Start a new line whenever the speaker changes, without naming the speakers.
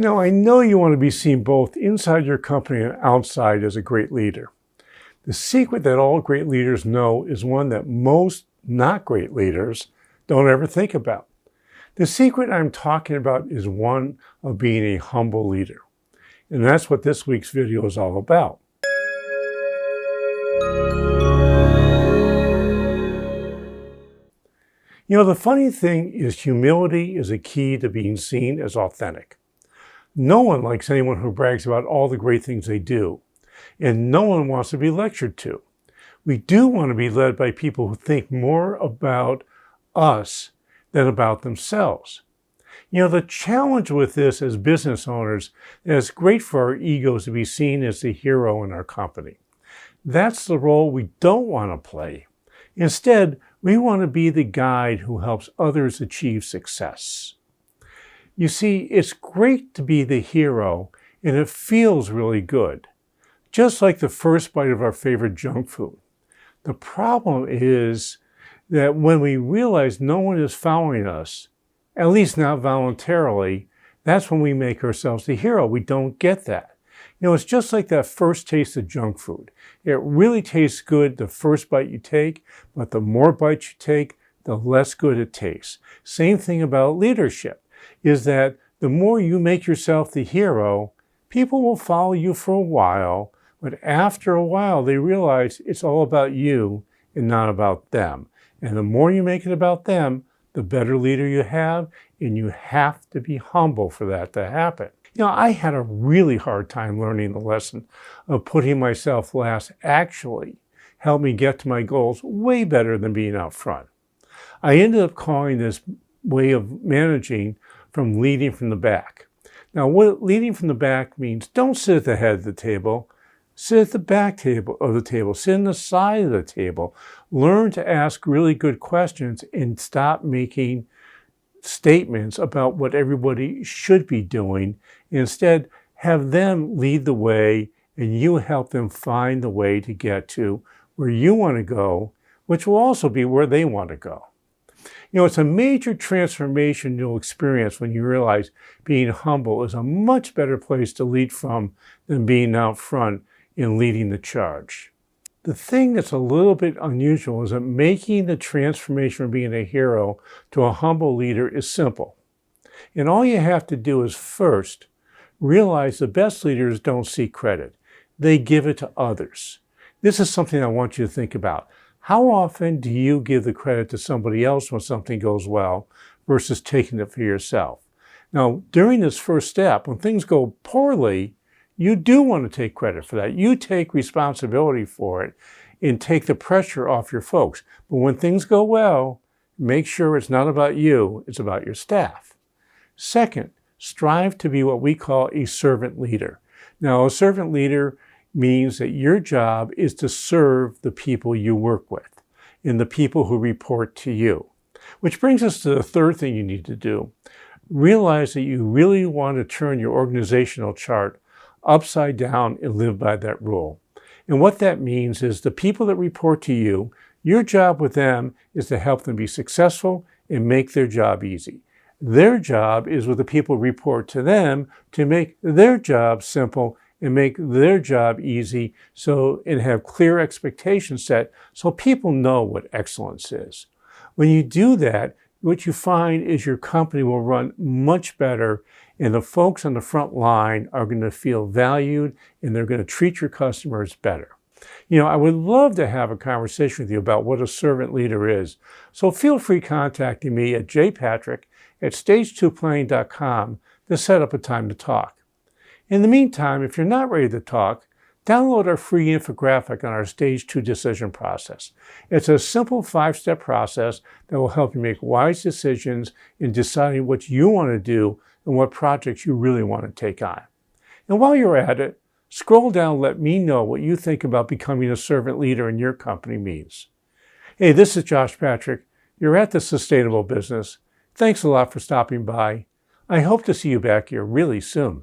I know you want to be seen both inside your company and outside as a great leader. The secret that all great leaders know is one that most not great leaders don't ever think about. The secret I'm talking about is one of being a humble leader. And that's what this week's video is all about. The funny thing is humility is a key to being seen as authentic. No one likes anyone who brags about all the great things they do, and no one wants to be lectured to. We do want to be led by people who think more about us than about themselves. The challenge with this as business owners is it's great for our egos to be seen as the hero in our company. That's the role we don't want to play. Instead, we want to be the guide who helps others achieve success. You see, it's great to be the hero, and it feels really good. Just like the first bite of our favorite junk food. The problem is that when we realize no one is following us, at least not voluntarily, that's when we make ourselves the hero. We don't get that. It's just like that first taste of junk food. It really tastes good the first bite you take, but the more bites you take, the less good it tastes. Same thing about leadership, is that the more you make yourself the hero, people will follow you for a while, but after a while they realize it's all about you and not about them. And the more you make it about them, the better leader you have, and you have to be humble for that to happen. I had a really hard time learning the lesson of putting myself last actually helped me get to my goals way better than being out front. I ended up calling this way of managing from leading from the back. Now, what leading from the back means, don't sit at the head of the table. Sit at the back of the table. Sit on the side of the table. Learn to ask really good questions and stop making statements about what everybody should be doing. Instead, have them lead the way and you help them find the way to get to where you want to go, which will also be where they want to go. It's a major transformation you'll experience when you realize being humble is a much better place to lead from than being out front in leading the charge. The thing that's a little bit unusual is that making the transformation from being a hero to a humble leader is simple. And all you have to do is first realize the best leaders don't seek credit. They give it to others. This is something I want you to think about. How often do you give the credit to somebody else when something goes well versus taking it for yourself? Now, during this first step, when things go poorly, you do want to take credit for that. You take responsibility for it and take the pressure off your folks. But when things go well, make sure it's not about you, it's about your staff. Second, strive to be what we call a servant leader. Now, a servant leader means that your job is to serve the people you work with and the people who report to you. Which brings us to the third thing you need to do. Realize that you really want to turn your organizational chart upside down and live by that rule. And what that means is the people that report to you, your job with them is to help them be successful and make their job easy. Their job is with the people who report to them to make their job simple and make their job easy and have clear expectations set so people know what excellence is. When you do that, what you find is your company will run much better and the folks on the front line are going to feel valued and they're going to treat your customers better. I would love to have a conversation with you about what a servant leader is. So feel free contacting me at jpatrick@stage2planning.com to set up a time to talk. In the meantime, if you're not ready to talk, download our free infographic on our Stage 2 decision process. It's a simple 5-step process that will help you make wise decisions in deciding what you want to do and what projects you really want to take on. And while you're at it, scroll down and let me know what you think about becoming a servant leader in your company means. Hey, this is Josh Patrick. You're at The Sustainable Business. Thanks a lot for stopping by. I hope to see you back here really soon.